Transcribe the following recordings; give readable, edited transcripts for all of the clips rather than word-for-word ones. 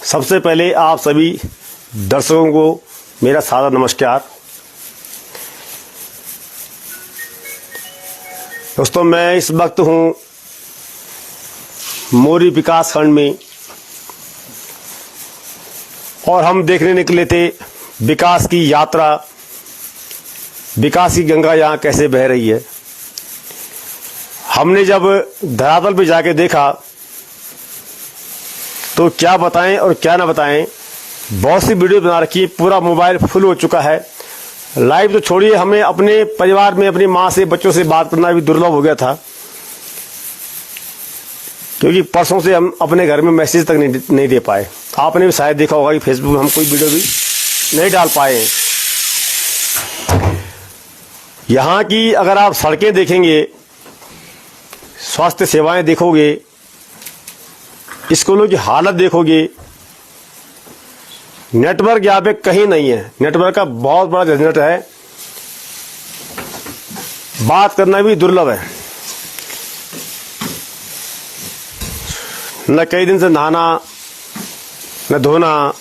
सबसे पहले आप सभी दर्शकों को मेरा सादर नमस्कार। दोस्तों, मैं इस वक्त हूं मोरी विकास खंड में और हम देखने निकले थे विकास की यात्रा, विकास की गंगा यहाँ कैसे बह रही है। हमने जब धरातल पे जाके देखा तो क्या बताएं और क्या ना बताएं, बहुत सी वीडियो बना रखी है, पूरा मोबाइल फुल हो चुका है। लाइव तो छोड़िए, हमें अपने परिवार में अपनी माँ से, बच्चों से बात करना भी दुर्लभ हो गया था, क्योंकि परसों से हम अपने घर में मैसेज तक नहीं दे पाए। आपने भी शायद देखा होगा कि फेसबुक में हम कोई वीडियो भी नहीं डाल पाए हैं। यहाँ की अगर आप सड़कें देखेंगे, स्वास्थ्य सेवाएं देखोगे, स्कूलों की हालत देखोगे, नेटवर्क यहाँ पे कहीं नहीं है। नेटवर्क का बहुत बड़ा झंझट है, बात करना भी दुर्लभ है। न कई दिन से नहाना न धोना।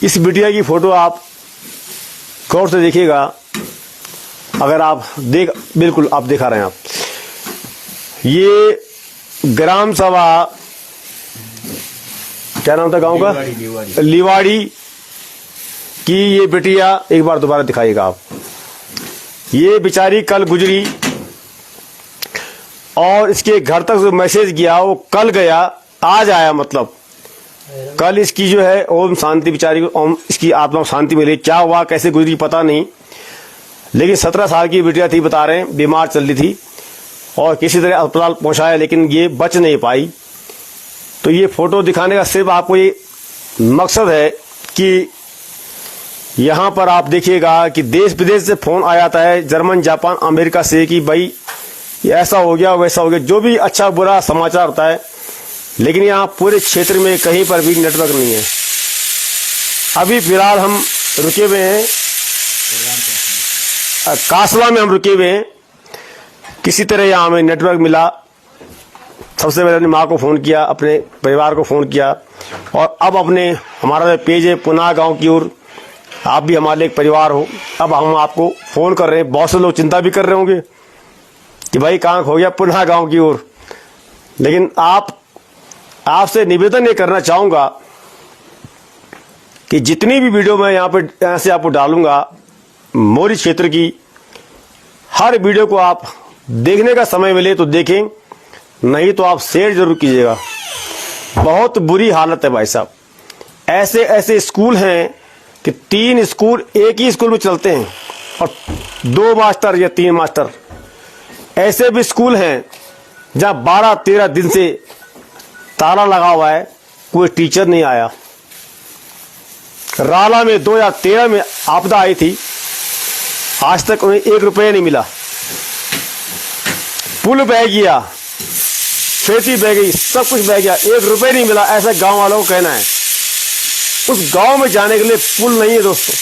इस बिटिया की फोटो आप गौर से देखिएगा, अगर आप बिल्कुल आप दिखा रहे हैं आप, ये ग्राम सभा, क्या नाम था गांव का, लिवाड़ी की ये बिटिया। एक बार दोबारा दिखाइएगा आप। ये बेचारी कल गुजरी और इसके घर तक जो मैसेज गया वो कल गया, आज आया। मतलब कल इसकी जो है ओम शांति, बेचारी को ओम, इसकी आत्मा को शांति मिले। क्या हुआ, कैसे गुजरी पता नहीं, लेकिन 17 साल की बिटिया थी, बता रहे हैं, बीमार चल रही थी और किसी तरह अस्पताल पहुंचाया, लेकिन ये बच नहीं पाई। तो ये फोटो दिखाने का सिर्फ आपको ये मकसद है कि यहाँ पर आप देखिएगा कि देश विदेश से फोन आ जाता है, जर्मन, जापान, अमेरिका से, कि भाई ऐसा हो गया, वैसा हो गया, जो भी अच्छा बुरा समाचार होता है। लेकिन यहाँ पूरे क्षेत्र में कहीं पर भी नेटवर्क नहीं है। अभी फिलहाल हम रुके हुए हैं कासला में, हम रुके हुए हैं। किसी तरह यहाँ हमें नेटवर्क मिला। सबसे पहले अपनी माँ को फ़ोन किया, अपने परिवार को फ़ोन किया, और अब अपने हमारा पेज है पुनः गांव की ओर, आप भी हमारे एक परिवार हो। अब हम आपको फ़ोन कर रहे हैं। बहुत से लोग चिंता भी कर रहे होंगे कि भाई कहाँ खो गया, पुनः गांव की ओर। लेकिन आपसे निवेदन ये करना चाहूँगा कि जितनी भी वीडियो मैं यहाँ से आपको डालूंगा मोरी क्षेत्र की, हर वीडियो को आप देखने का समय मिले तो देखें, नहीं तो आप शेयर जरूर कीजिएगा। बहुत बुरी हालत है भाई साहब। ऐसे ऐसे स्कूल हैं कि 3 स्कूल एक ही स्कूल में चलते हैं और 2 मास्टर या 3 मास्टर। ऐसे भी स्कूल हैं जहां 12-13 दिन से ताला लगा हुआ है, कोई टीचर नहीं आया। राला में 2013 में आपदा आई थी, आज तक उन्हें 1 रुपया नहीं मिला। पुल बह गया, खेती बह गई, सब कुछ बह गया, 1 रुपये नहीं मिला, ऐसा गांव वालों को कहना है। उस गांव में जाने के लिए पुल नहीं है दोस्तों।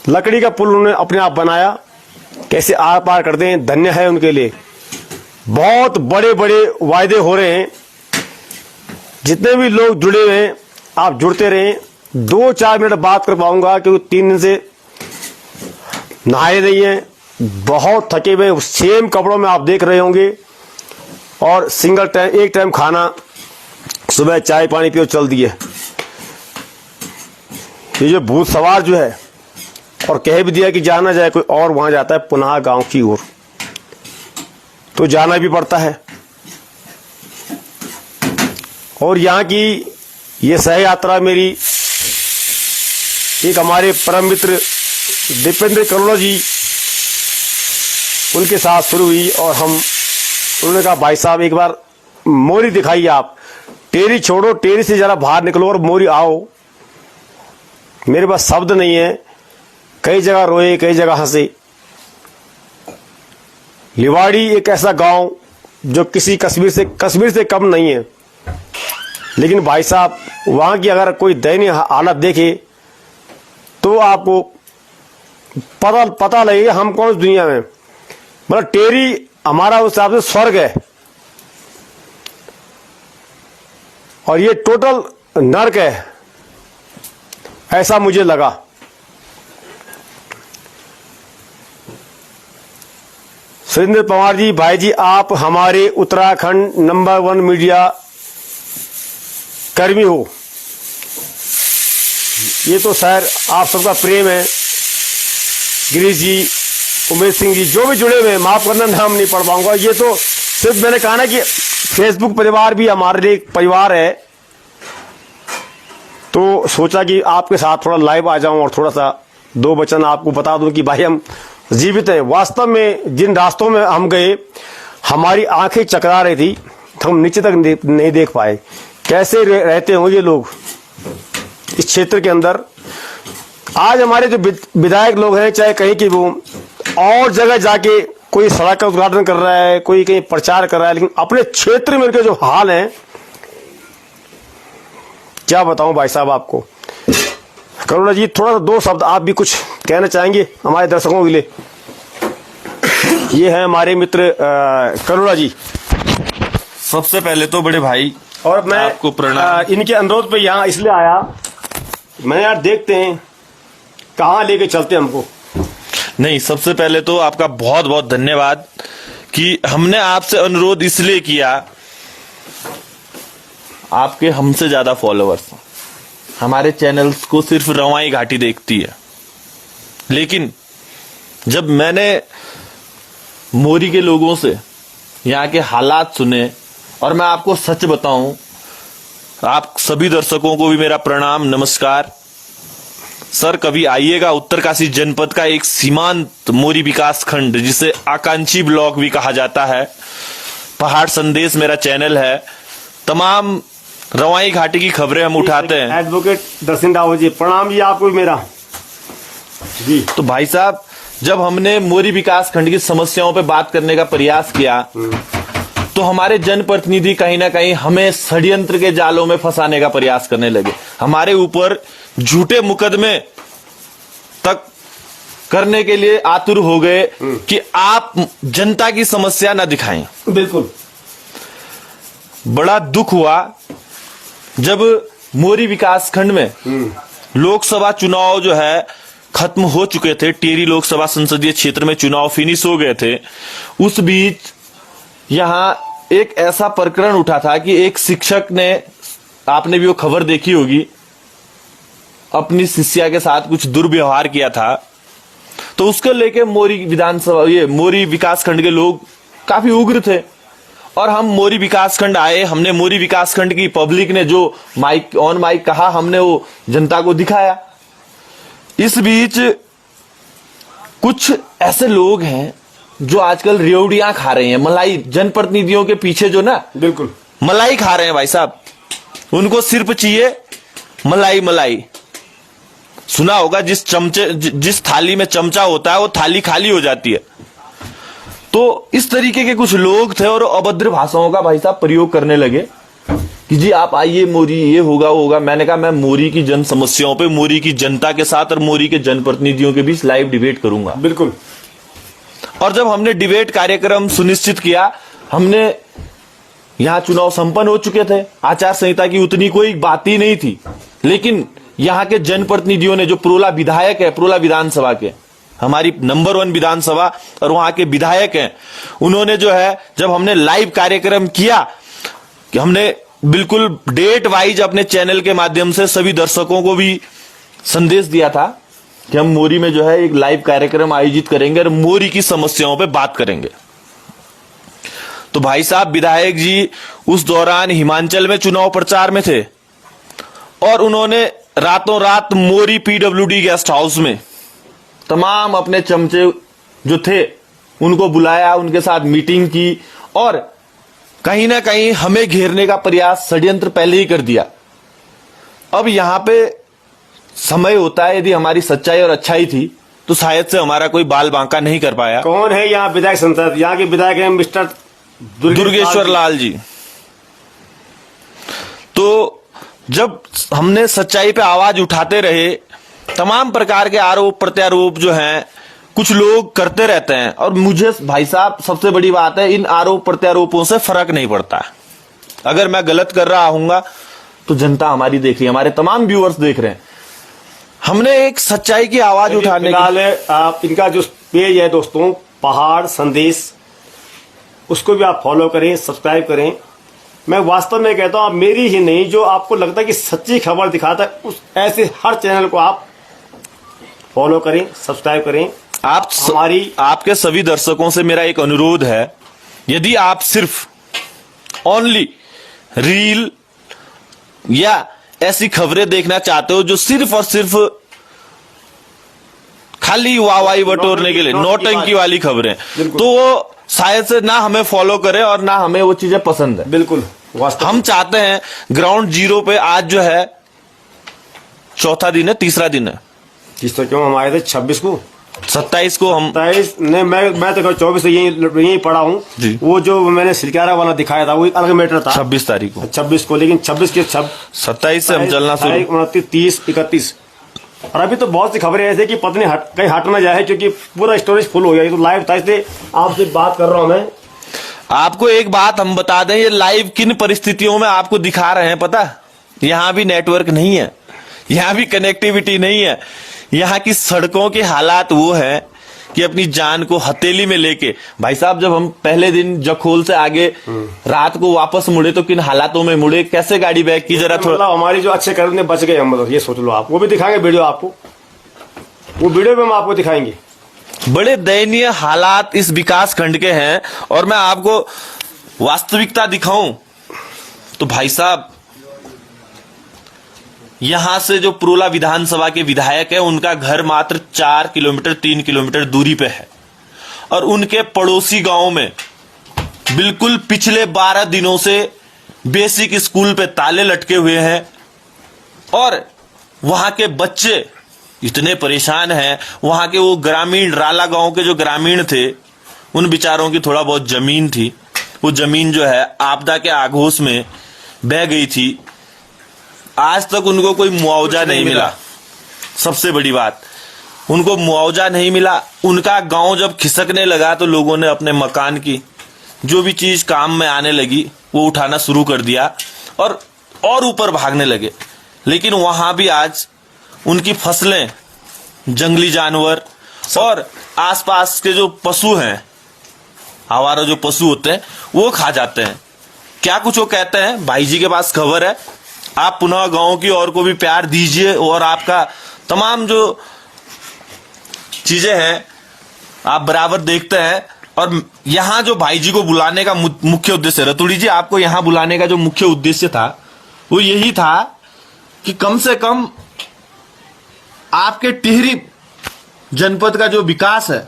लकड़ी का पुल उन्होंने अपने आप बनाया, कैसे आर पार करते हैं, धन्य है उनके लिए। बहुत बड़े बड़े वायदे हो रहे हैं। जितने भी लोग जुड़े हुए हैं, आप जुड़ते रहें। 2-4 मिनट बात कर पाऊंगा क्योंकि 3 दिन से नहाए नहीं है, बहुत थके हुए, सेम कपड़ों में आप देख रहे होंगे, और सिंगल टाइम, एक टाइम खाना, सुबह चाय पानी पियो, चल दिए। ये जो भूत सवार जो है, और कह भी दिया कि जाना जाए कोई और, वहां जाता है पुनः गांव की ओर, तो जाना भी पड़ता है। और यहाँ की ये सह यात्रा मेरी एक हमारे परम मित्र दीपेंद्र करुणा जी, उनके साथ शुरू हुई। और उन्होंने कहा भाई साहब एक बार मोरी दिखाइए आप, टेरी छोड़ो, टेरी से जरा बाहर निकलो और मोरी आओ। मेरे पास शब्द नहीं है, कई जगह रोए, कई जगह हंसे। लिवाड़ी एक ऐसा गांव जो किसी कश्मीर से कम नहीं है, लेकिन भाई साहब वहां की अगर कोई दयनीय हालत देखे तो आपको पता लगेगा हम कौन सी दुनिया में। मतलब टेरी हमारा उस हिसाब से स्वर्ग है और ये टोटल नर्क है, ऐसा मुझे लगा। सुरेंद्र पवार जी, भाई जी, आप हमारे उत्तराखंड नंबर 1 मीडिया कर्मी हो। ये तो शायद आप सबका प्रेम है। गिरीश जी, उमेश सिंह जी, जो भी जुड़े हुए हैं, माफ करना नाम नहीं पढ़ पाऊंगा। ये तो सिर्फ मैंने कहा ना कि फेसबुक परिवार भी हमारे लिए एक परिवार है, तो सोचा कि आपके साथ थोड़ा लाइव आ जाऊं और थोड़ा सा 2 वचन आपको बता दूं कि भाई हम जीवित हैं। वास्तव में जिन रास्तों में हम गए, हमारी आंखें चकरा रही थी, हम नीचे तक नहीं देख पाए। कैसे रहते होंगे लोग इस क्षेत्र के अंदर। आज हमारे जो विधायक लोग हैं, चाहे कहीं की वो और जगह जाके कोई सड़क का उद्घाटन कर रहा है, कोई कहीं प्रचार कर रहा है, लेकिन अपने क्षेत्र में उनके जो हाल हैं, क्या बताऊं भाई साहब आपको। करुणा जी, थोड़ा सा 2 शब्द आप भी कुछ कहना चाहेंगे हमारे दर्शकों के लिए। ये है हमारे मित्र करुणा जी। सबसे पहले तो बड़े भाई और मैं आपको प्रणाम। इनके अनुरोध पे यहाँ इसलिए आया, मैं यार देखते हैं कहाँ लेके चलते हमको। नहीं, सबसे पहले तो आपका बहुत बहुत धन्यवाद कि हमने आपसे अनुरोध इसलिए किया, आपके हमसे ज्यादा फॉलोअर्स हमारे चैनल्स को सिर्फ रवाई घाटी देखती है, लेकिन जब मैंने मोरी के लोगों से यहाँ के हालात सुने, और मैं आपको सच बताऊं, आप सभी दर्शकों को भी मेरा प्रणाम, नमस्कार। सर, कभी आइएगा। उत्तरकाशी जनपद का एक सीमांत मोरी विकास खंड, जिसे आकांक्षी ब्लॉक भी कहा जाता है, पहाड़ संदेश मेरा चैनल है। तमाम रवाई घाटी की खबरें हम उठाते हैं। एडवोकेट दर्शन रावत जी, प्रणाम जी आपको भी मेरा जी। तो भाई साहब, जब हमने मोरी विकास खंड की समस्याओं पे बात करने का प्रयास किया, तो हमारे जनप्रतिनिधि कहीं ना कहीं हमें षड्यंत्र के जालों में फंसाने का प्रयास करने लगे। हमारे ऊपर झूठे मुकदमे तक करने के लिए आतुर हो गए कि आप जनता की समस्या न दिखाएं। बिल्कुल। बड़ा दुख हुआ जब मोरी विकास खंड में लोकसभा चुनाव जो है खत्म हो चुके थे। टेरी लोकसभा संसदीय क्षेत्र में चुनाव फिनिश हो गए थे। उस बीच यहां एक ऐसा प्रकरण उठा था कि एक शिक्षक ने, आपने भी वो खबर देखी होगी, अपनी शिष्या के साथ कुछ दुर्व्यवहार किया था। तो उसको लेके मोरी विधानसभा, ये मोरी विकास खंड के लोग काफी उग्र थे, और हम मोरी विकास खंड आए। हमने मोरी विकास खंड की पब्लिक ने जो माइक ऑन माइक कहा, हमने वो जनता को दिखाया। इस बीच कुछ ऐसे लोग हैं जो आजकल रेवड़ियां खा रहे हैं, मलाई, जनप्रतिनिधियों के पीछे जो ना, बिल्कुल मलाई खा रहे हैं भाई साहब। उनको सिर्फ चाहिए मलाई मलाई। सुना होगा, जिस थाली में चमचा होता है वो थाली खाली हो जाती है। तो इस तरीके के कुछ लोग थे और अभद्र भाषाओं का भाई साहब प्रयोग करने लगे कि जी आप आइए, मोरी ये होगा वो होगा। मैंने कहा मैं मोरी की जन समस्याओं पे, मोरी की जनता के साथ और मोरी के जनप्रतिनिधियों के बीच लाइव डिबेट करूंगा। बिल्कुल। और जब हमने डिबेट कार्यक्रम सुनिश्चित किया, हमने यहाँ चुनाव संपन्न हो चुके थे, आचार संहिता की उतनी कोई बात ही नहीं थी, लेकिन यहाँ के जनप्रतिनिधियों ने, जो प्रोला विधायक है, प्रोला विधानसभा के, हमारी नंबर 1 विधानसभा, और वहां के विधायक हैं, उन्होंने जो है, जब हमने लाइव कार्यक्रम किया, कि हमने बिल्कुल डेट वाइज अपने चैनल के माध्यम से सभी दर्शकों को भी संदेश दिया था कि हम मोरी में जो है एक लाइव कार्यक्रम आयोजित करेंगे और मोरी की समस्याओं पे बात करेंगे। तो भाई साहब, विधायक जी उस दौरान हिमाचल में चुनाव प्रचार में थे, और उन्होंने रातों रात मोरी पीडब्ल्यूडी गेस्ट हाउस में तमाम अपने चमचे जो थे उनको बुलाया, उनके साथ मीटिंग की, और कहीं ना कहीं हमें घेरने का प्रयास, षड्यंत्र पहले ही कर दिया। अब यहां पे समय होता है, यदि हमारी सच्चाई और अच्छाई थी तो शायद से हमारा कोई बाल बांका नहीं कर पाया। कौन है यहाँ विधायक संसद? यहाँ के विधायक हैं मिस्टर दुर्गेश्वर लाल जी। तो जब हमने सच्चाई पे आवाज उठाते रहे, तमाम प्रकार के आरोप प्रत्यारोप जो हैं कुछ लोग करते रहते हैं, और मुझे भाई साहब सबसे बड़ी बात है, इन आरोप प्रत्यारोपों से फर्क नहीं पड़ता। अगर मैं गलत कर रहा हूंगा तो जनता हमारी देख रही है, हमारे तमाम व्यूअर्स देख रहे हैं। हमने एक सच्चाई की आवाज उठाने फिलहाल आप इनका जो पेज है दोस्तों, पहाड़ संदेश, उसको भी आप फॉलो करें, सब्सक्राइब करें। मैं वास्तव में कहता हूं, आप मेरी ही नहीं, जो आपको लगता है कि सच्ची खबर दिखाता है, उस ऐसे हर चैनल को आप फॉलो करें, सब्सक्राइब करें। आपके सभी दर्शकों से मेरा एक अनुरोध है, यदि आप सिर्फ ओनली रील या ऐसी खबरें देखना चाहते हो जो सिर्फ और सिर्फ खाली वाहवाही बटोरने के लिए, नौटंकी वाली खबरें, तो वो शायद से ना हमें फॉलो करें और ना हमें वो चीजें पसंद है। बिल्कुल, हम चाहते हैं ग्राउंड जीरो पे, आज जो है चौथा दिन है, तीसरा दिन है, क्यों हम आए थे 26 को, 27 को हम 27 नहीं, मैं तो 24 से यही पढ़ा हूँ। वो जो मैंने सिलकारा वाला दिखाया था वो एक अलग मैटर था, 26 तारीख को, 26 को, लेकिन 26 के 27 से हम चलना शुरू, 29, 30, 31। और अभी तो बहुत सी खबरें ऐसे कि पत्नी कहीं हट ना जाए, क्योंकि पूरा स्टोरेज फुल हो गया। ये तो लाइव था, इसलिए आपसे बात कर रहा हूं मैं। आपको एक बात हम बता दें, ये लाइव किन परिस्थितियों में आपको दिखा रहे हैं पता? यहाँ भी नेटवर्क नहीं है, यहाँ भी कनेक्टिविटी नहीं है, यहाँ की सड़कों के हालात वो है कि अपनी जान को हथेली में लेके, भाई साहब जब हम पहले दिन जखोल से आगे रात को वापस मुड़े तो किन हालातों में मुड़े, कैसे गाड़ी बैक की, जरा थोड़ा हमारी जो अच्छे कर्म बच गए हम, ये सोच लो आप। वो भी दिखाएंगे वीडियो आपको, वो वीडियो में हम आपको दिखाएंगे। बड़े दयनीय हालात इस विकास खंड के हैं, और मैं आपको वास्तविकता दिखाऊं तो भाई साहब, यहां से जो प्रोला विधानसभा के विधायक है उनका घर मात्र 4 किलोमीटर 3 किलोमीटर दूरी पे है, और उनके पड़ोसी गांव में बिल्कुल पिछले 12 दिनों से बेसिक स्कूल पे ताले लटके हुए हैं, और वहां के बच्चे इतने परेशान हैं। वहां के वो ग्रामीण, राला गांव के जो ग्रामीण थे, उन बेचारों की थोड़ा बहुत जमीन थी, वो जमीन जो है आपदा के आगोश में बह गई थी। आज तक उनको कोई मुआवजा नहीं मिला। सबसे बड़ी बात, उनको मुआवजा नहीं मिला। उनका गांव जब खिसकने लगा तो लोगों ने अपने मकान की जो भी चीज काम में आने लगी वो उठाना शुरू कर दिया और ऊपर भागने लगे। लेकिन वहां भी आज उनकी फसलें, जंगली जानवर और आसपास के जो पशु हैं, आवारा जो पशु होते हैं, वो खा जाते हैं। क्या कुछ वो कहते हैं, भाई जी के पास खबर है, आप पुनः गांव की ओर को भी प्यार दीजिए, और आपका तमाम जो चीजें हैं आप बराबर देखते हैं। और यहां जो भाई जी को बुलाने का मुख्य उद्देश्य, रतुड़ी जी आपको यहां बुलाने का जो मुख्य उद्देश्य था वो यही था कि कम से कम आपके टिहरी जनपद का जो विकास है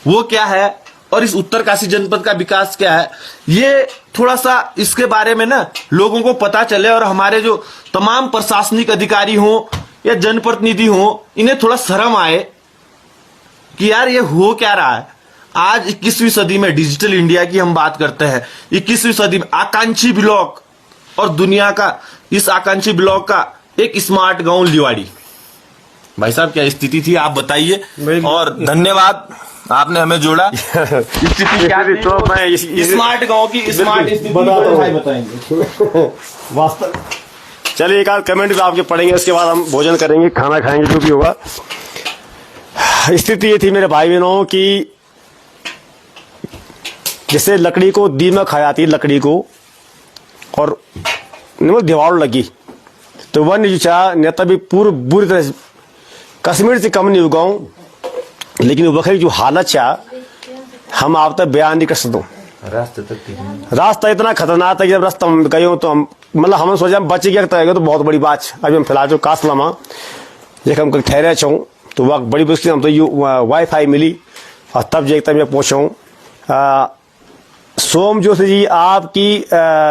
वो क्या है, और इस उत्तरकाशी जनपद का विकास क्या है, ये थोड़ा सा इसके बारे में ना लोगों को पता चले, और हमारे जो तमाम प्रशासनिक अधिकारी हों या जनप्रतिनिधि हों, इन्हें थोड़ा शर्म आए कि यार ये हो क्या रहा है। आज 21वीं सदी में डिजिटल इंडिया की हम बात करते हैं, 21वीं सदी में आकांक्षी ब्लॉक, और दुनिया का इस आकांक्षी ब्लॉक का एक स्मार्ट गांव लिवाड़ी। भाई साहब क्या स्थिति थी आप बताइए, और धन्यवाद आपने हमें जोड़ा। स्थिति क्या थी? तो मैं स्मार्ट गांव की स्मार्ट स्थिति बताएंगे। वास्तव चलिए एक आध कमेंट भी आपके पढ़ेंगे, उसके बाद हम भोजन करेंगे, खाना खाएंगे, जो भी होगा। स्थिति ये थी मेरे भाई बहनों की, जैसे लकड़ी को दीमक खा जाती है लकड़ी को, और दीवार लगी तो वन जो चाह नेता भी बुरी तरह कश्मीर से कम नहीं उगाऊं, लेकिन वक्त जो हालत चाह हम आप तक बयान नहीं कर सकते। रास्ता इतना खतरनाक था कि जब रास्ता हम गए हो तो हम मतलब हम सोचा हम बच गया तो बहुत बड़ी बात। अभी हम फिलहाल जो कासलामा जब हम ठहरे छूँ तो वक्त बड़ी मुश्किल हम तो वाईफाई मिली, और तब तक मैं पहुँचाऊँ। सोम जोशी जी आपकी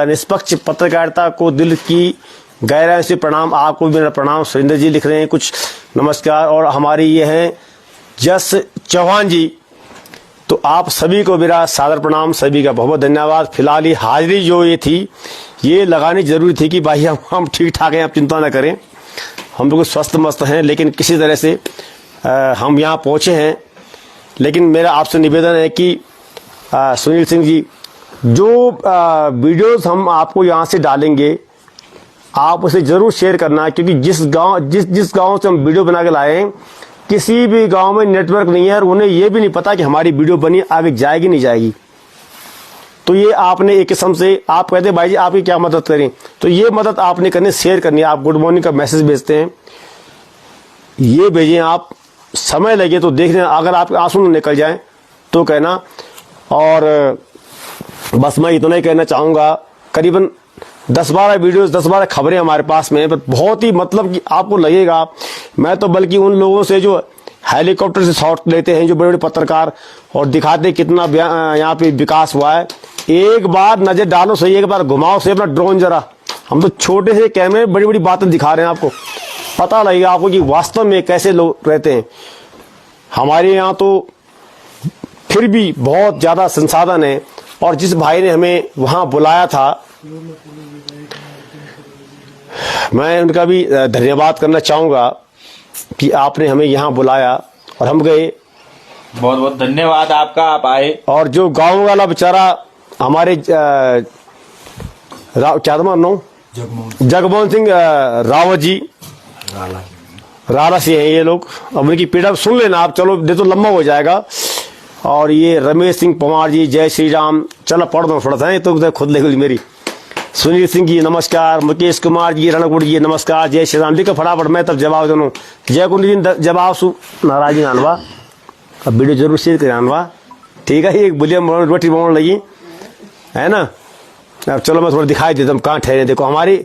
निष्पक्ष पत्रकारिता को दिल की गहराई से प्रणाम। आपको भी मेरा प्रणाम। सुरेंद्र जी लिख रहे हैं कुछ नमस्कार, और हमारी ये हैं जस चौहान जी, तो आप सभी को मेरा सादर प्रणाम, सभी का बहुत बहुत धन्यवाद। फिलहाल ये हाजिरी जो ये थी ये लगानी जरूरी थी कि भाई हम ठीक ठाक हैं, आप चिंता न करें। हम लोग स्वस्थ मस्त हैं, लेकिन किसी तरह से हम यहाँ पहुँचे हैं। लेकिन मेरा आपसे निवेदन है कि सुनील सिंह जी, जो वीडियोस हम आपको यहाँ से डालेंगे आप उसे जरूर शेयर करना, क्योंकि जिस गांव से हम वीडियो बना के लाए हैं, किसी भी गांव में नेटवर्क नहीं है और उन्हें यह भी नहीं पता कि हमारी वीडियो बनी आगे जाएगी नहीं जाएगी। तो ये आपने एक किस्म से, आप कहते हैं भाई जी आपकी क्या मदद करें, तो ये मदद आपने करनी, शेयर करनी है। आप गुड मॉर्निंग का मैसेज भेजते हैं, ये भेजें आप, समय लगे तो देख लें, अगर आपके आंसू न निकल जाए तो कहना। और बस मैं इतना ही कहना चाहूँगा, करीबन 10-12 वीडियोस, 10-12 खबरें हमारे पास में, बहुत ही मतलब कि आपको लगेगा, मैं तो बल्कि उन लोगों से जो हेलीकॉप्टर से शॉट लेते हैं, जो बड़े बड़े पत्रकार, और दिखाते कितना यहाँ पे विकास हुआ है, एक बार नजर डालो सही, एक बार घुमाओ से अपना ड्रोन जरा। हम तो छोटे से कैमरे में बड़ी बड़ी बातें दिखा रहे हैं, आपको पता लगेगा आपको कि वास्तव में कैसे लोग रहते हैं। हमारे यहाँ तो फिर भी बहुत ज्यादा संसाधन है, और जिस भाई ने हमें वहां बुलाया था, मैं उनका भी धन्यवाद करना चाहूंगा कि आपने हमें यहाँ बुलाया और हम गए। बहुत बहुत धन्यवाद आपका, आप आए। और जो गांव वाला बेचारा हमारे क्या नाम, जगमोहन सिंह रावत जी, राला से हैं ये लोग। अब उनकी पीड़ा सुन लेना आप, चलो नहीं तो लंबा हो जाएगा। और ये रमेश सिंह पवार जी, जय श्री राम, चलो पढ़ दो थोड़ा सा, तो खुद लिख ली मेरी। सुनील सिंह जी नमस्कार, मुकेश कुमार जी, रणकुट जी नमस्कार, जय श्री राम। लिखो फटाफट, मैं तब जवाब दोनों। जय कुंड जी जवाब सु नाराजी आनवा, अब वीडियो जरूर शेयर करें आनवा, ठीक है। एक बुलिया रोटी बनाने लगी है ना। अब चलो मैं थोड़ा दिखाई देता हूँ कहाँ ठहरे। देखो हमारी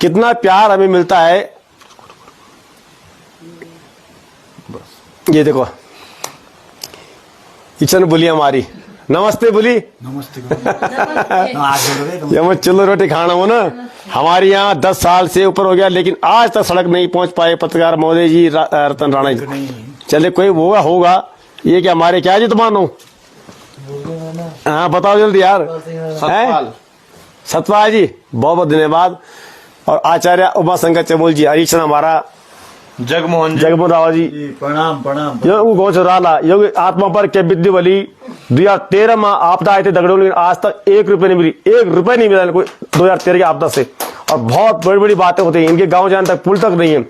कितना प्यार हमें मिलता है, ये देखो किचन बुली हमारी। नमस्ते बुली, नमस्ते। ये मैं चलो रोटी खाना हो ना। हमारे यहाँ 10 साल से ऊपर हो गया, लेकिन आज तक सड़क नहीं पहुंच पाए पत्रकार महोदय जी, रतन राणा जी। चले कोई होगा ये क्या हमारे क्या जी तुम्हारा नो? हाँ बताओ जल्दी यार। सतपाल जी बहुत बहुत धन्यवाद। और आचार्य उमा शंकर चमोल जी, हरीशन हमारा, जगमोहन राव जी प्रणाम प्रणाम। यो गौ राला योगी आत्मा पर के विद्यु बली 2013 में आपदा आए थे दगड़ों, लेकिन आज तक 1 रुपए नहीं मिली, 1 रुपए नहीं मिला कोई 2013 की आपदा से। और बहुत बड़ी बड़ी बातें होती हैं, इनके गांव जाने तक पुल तक नहीं है।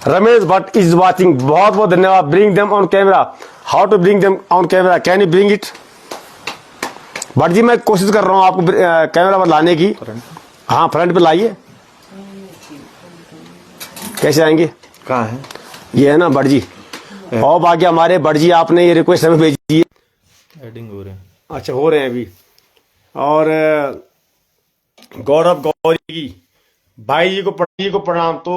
रमेश भट्ट इज वाचिंग, बहुत बहुत धन्यवाद। Bring them on camera, how to bring them on camera, can you bring it? Bhatt ji मैं कोशिश कर रहा हूँ आपको कैमरा पर लाने की। हाँ फ्रंट पे लाइए। कैसे आएंगे? कहाँ है? ये है ना भट्ट जी। और बाकी हमारे भट्ट जी, आपने ये रिक्वेस्ट हमें भेजी है, एडिंग हो रहे हैं। अच्छा हो रहे हैं अभी। और गौरव गौरी की भाई जी को प्रणाम। तो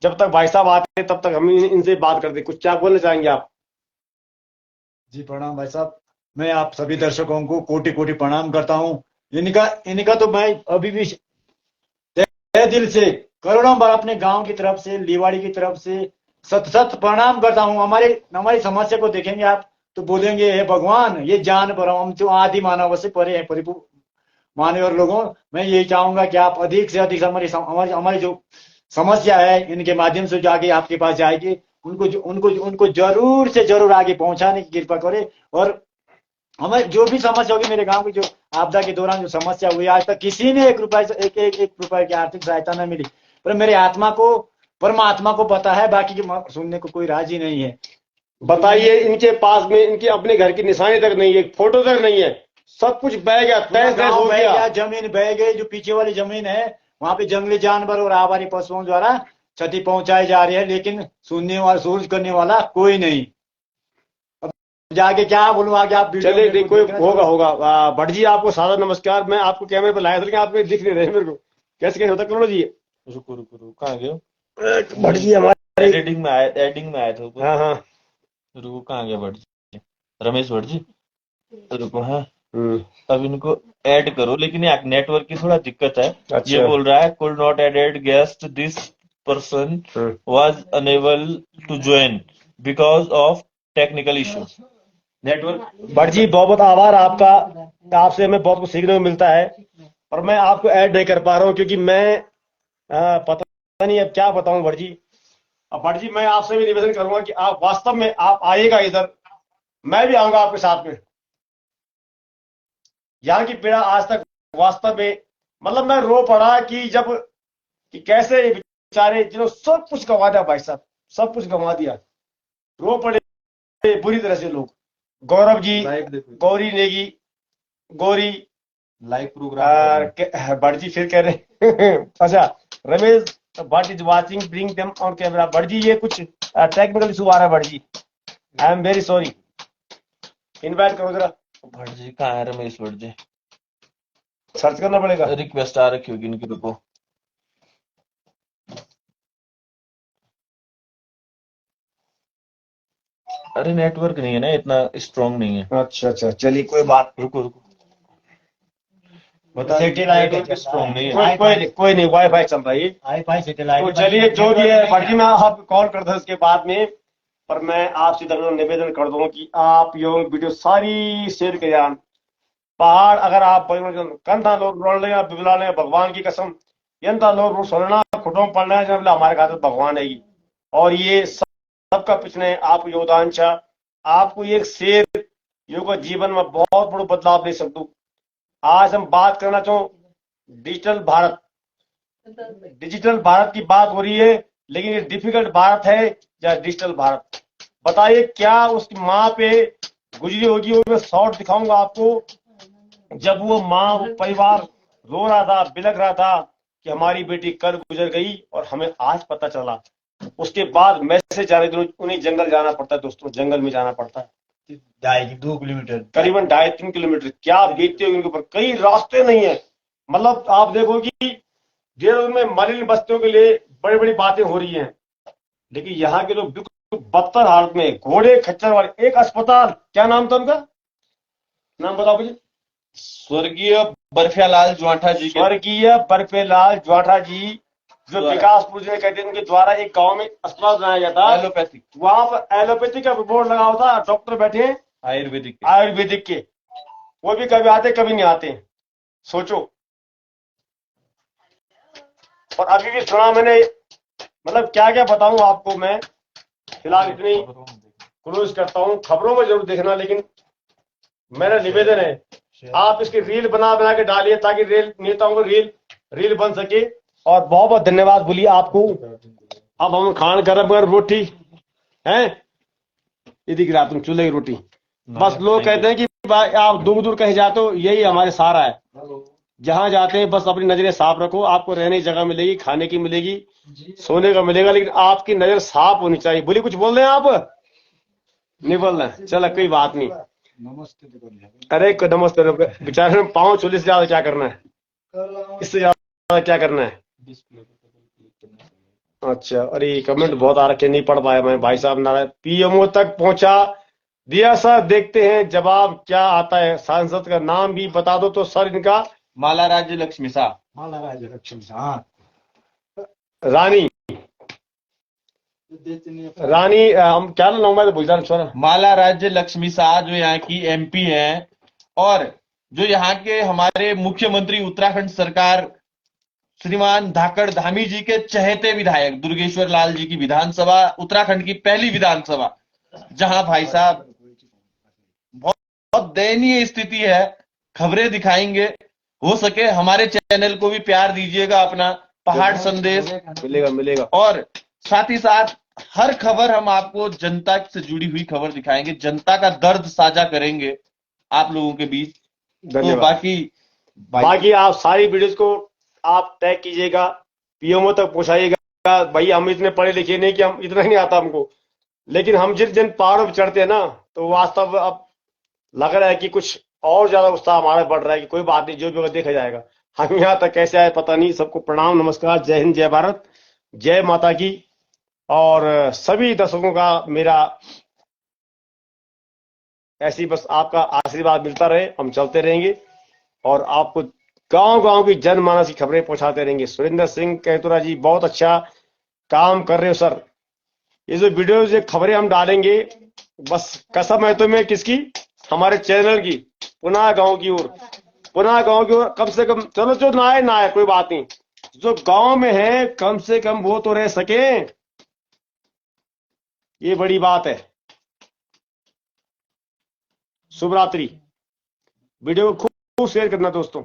जब तक भाई साहब आते हैं तब तक हम इनसे बात करते। कुछ क्या बोलना चाहेंगे आप? जी प्रणाम भाई साहब, मैं आप सभी दर्शकों को कोटि कोटि प्रणाम करता हूँ। इनका तो मैं अभी भी तहे दिल से करोड़ों बार अपने गांव की तरफ से, लिवाड़ी की तरफ से सत प्रणाम करता हूँ। हमारी समस्या को देखेंगे आप तो बोलेंगे हे भगवान, ये जानवर हम जो आदि मानव से परे हैं, परिपू मानव लोगों। मैं यही चाहूंगा कि आप अधिक से अधिक हमारी जो समस्या है इनके माध्यम से जाके आपके पास जाएगी, उनको जरूर से जरूर आगे पहुंचाने की कृपा करें। और हमारी जो भी समस्या होगी, मेरे गांव की जो आपदा के दौरान जो समस्या हुई, आज तक किसी ने 1 रुपए की आर्थिक सहायता न मिली, पर मेरे आत्मा को, परमात्मा को पता है, बाकी के सुनने को कोई राजी नहीं है। बताइए, इनके पास में इनके अपने घर की निशानी तक नहीं है, फोटो तक नहीं है, सब कुछ बह गया, तहस हो गया, जमीन बह गई। जो पीछे वाली जमीन है वहां पे जंगली जानवर और आवारी पशुओं द्वारा क्षति पहुंचाई जा रही है, लेकिन सुनने वाला, सूरज करने वाला कोई नहीं। अब जाके क्या बोलूं आगे, आप चलिए कोई होगा। भट्ट जी आपको सादा नमस्कार। मैं आपको कैमरे पर लाया था लेकिन आप दिख नहीं रहे मेरे को, कैसे होता करो जी। रुको कहाँ गए? भट्ट जी हमारे एडिटिंग में आए थे। हाँ हाँ रुको कहाँ गया भट्ट जी? रमेश भट्ट जी रुको। हाँ अब इनको ऐड करो, लेकिन यहाँ नेटवर्क की थोड़ा दिक्कत है। अच्छा। ये बोल रहा है could not added guest, this person was unable to join because of technical issue, network. Bhatt ji बहुत बहुत आभार आपका, आपसे हमें बहुत कुछ सीखने को मिलता है। और मैं आपको ऐड नहीं कर पा रहा हूँ क्योंकि मैं पता नहीं अब क्या बताऊं भट्ट जी। अब भट्ट जी, मैं आपसे भी निवेदन करूंगा कि आप वास्तव में आप आइएगा इधर, मैं भी आऊंगा आपके साथ में। यहाँ की पीड़ा आज तक वास्तव में, मतलब मैं रो पड़ा कि जब, कि कैसे ये बेचारे जिन्होंने सब कुछ गंवा दिया भाई साहब, सब कुछ गंवा दिया, रो पड़े बुरी तरह से लोग। गौरव जी, गौरी नेगी, गौरी लाइव प्रोग्राम भट्ट जी फिर कह रहे अच्छा, Ramesh Bhatt is watching, bring them on camera. Bhatt ji, ये कुछ टेक्निकल इशू आ रहा है Bhatt ji, I am very sorry. Invite करो जरा। भट्ट जी कहाँ है? रमेश भट्ट जी, सर्च करना पड़ेगा। रिक्वेस्ट आ रखी होगी इनकी, रुको। अरे नेटवर्क नहीं है ना, इतना स्ट्रांग नहीं है। अच्छा अच्छा, चलिए कोई बात, रुको रुको, बता नेटवर्क स्ट्रांग नहीं है। कोई नहीं, वाईफाई चल रहा है। Wifi satellite. तो चलिए जो भी है भट्ट जी, मैं आपको कॉल करता हूँ इसके बाद में, पर मैं आपसे निवेदन कर दूं कि आप ये वीडियो सारी शेयर करिए। पहाड़ अगर आप कंधा लोग रोड ले बिबला ले भगवान की कसम, यंता लोग सोलना खुटों पड़ना है जब हमारे खाते भगवान है। और ये सबका पिछने आप योगदान चाह, आपको एक शेर योग जीवन में बहुत बड़ा बदलाव दे सकूं। आज हम बात करना चाहूँ डिजिटल भारत, डिजिटल भारत की बात हो रही है, लेकिन ये डिफिकल्ट भारत है या डिजिटल भारत? बताइए क्या उसकी माँ पे गुजरी होगी। वो मैं शॉर्ट दिखाऊंगा आपको, जब वो माँ, वो परिवार रो रहा था, बिलख रहा था कि हमारी बेटी कल गुजर गई और हमें आज पता चला। उसके बाद मैसेज जाने दिनों उन्हें जंगल जाना पड़ता है दोस्तों, जंगल में जाना पड़ता है, 2.5 किलोमीटर, करीबन 2.5-3 किलोमीटर। क्या बीतते होंगे उनके ऊपर, कई रास्ते नहीं है। मतलब आप देखो कि जेल में मलिन बस्तियों के लिए बड़ी बड़ी बातें हो रही हैं, लेकिन यहाँ के लोग बिल्कुल बदतर हालत में, घोड़े खच्चर वाले। एक अस्पताल, क्या नाम था उनका, नाम बताओ मुझे। स्वर्गीय बर्फियालाल ज्वाठा जी के, स्वर्गीय बर्फेलाल ज्वाठा जी, जो विकासपुर जिले कहते हैं, उनके द्वारा एक गांव में अस्पताल बनाया गया था, एलोपैथिक। वहां पर एलोपैथी का बोर्ड लगा हुआ था, डॉक्टर बैठे हैं आयुर्वेदिक के, वो भी कभी आते कभी नहीं आते, सोचो। और अभी भी सुना मैंने, मतलब क्या क्या बताऊं आपको मैं, फिलहाल इतनी क्लोज करता हूं। खबरों में जरूर देखना, लेकिन मेरा निवेदन है आप इसकी रील बना बना के डालिए, ताकि रेल नेताओं को रील बन सके। और बहुत बहुत धन्यवाद बोलिए आपको। अब हम खान गरम गरम रोटी है, ये दिख रहा तुम चूल्हे की रोटी। बस लोग कहते हैं कि भाई आप दूर दूर कहीं जाते हो, यही हमारे सहारा है। जहां जाते हैं बस अपनी नजरें साफ रखो, आपको रहने की जगह मिलेगी, खाने की मिलेगी, सोने का मिलेगा, लेकिन आपकी नजर साफ होनी चाहिए। बोलिए, कुछ बोल रहे हैं आप? नहीं बोल रहे, चलो कोई बात नहीं। अरे नमस्ते, बेचारे पाँव चोली से ज्यादा क्या करना है, इससे ज्यादा क्या करना है। अच्छा, अरे कमेंट बहुत आ रखे, नहीं पढ़ पाया मैं भाई साहब। नारायण पीएमओ तक पहुंचा दिया सर, देखते हैं जवाब क्या आता है। सांसद का नाम भी बता दो तो सर इनका। माला राज्य लक्ष्मी शाह, रानी हम क्या नाम, मैं तो भूल जा। माला राज्य लक्ष्मी शाह जो यहाँ की एमपी हैं, और जो यहाँ के हमारे मुख्यमंत्री उत्तराखंड सरकार श्रीमान धाकड़ धामी जी के चहेते विधायक, दुर्गेश्वर लाल जी की विधानसभा, उत्तराखंड की पहली विधानसभा, जहां भाई साहब बहुत दयनीय स्थिति है। खबरें दिखाएंगे, हो सके हमारे चैनल को भी प्यार दीजिएगा अपना, पहाड़ संदेश मिलेगा। और साथ ही साथ हर खबर हम आपको जनता से जुड़ी हुई खबर दिखाएंगे, जनता का दर्द साझा करेंगे आप लोगों के बीच। तो बाकी आप सारी वीडियोस को आप टैग कीजिएगा, पीएमओ तक पहुंचाइएगा। भाई हम इतने पढ़े लिखे नहीं कि हम इतना ही नहीं आता हमको, लेकिन हम जिस दिन पहाड़ों पर चढ़ते हैं ना, तो वास्तव अब लग रहा है कि कुछ और ज्यादा उत्साह हमारा बढ़ रहा है कि कोई बात नहीं, जो भी होगा देखा जाएगा। हम यहाँ तक कैसे आए पता नहीं। सबको प्रणाम, नमस्कार, जय हिंद, जय भारत, जय माता की। और सभी दर्शकों का मेरा ऐसी बस आपका आशीर्वाद मिलता रहे, हम चलते रहेंगे और आपको गांव गांव की जनमानस की खबरें पहुंचाते रहेंगे। सुरेंद्र सिंह कैतुरा जी बहुत अच्छा काम कर रहे हो सर। ये जो वीडियो जो खबरें हम डालेंगे, बस कसम है तुम्हें किसकी, हमारे चैनल की, पुनः गांव की ओर, पुनः गांव की ओर। कम से कम, चलो जो ना आए कोई बात नहीं, जो गांव में है कम से कम वो तो रह सके। ये बड़ी बात है। शुभ रात्रि। वीडियो को खूब शेयर करना दोस्तों।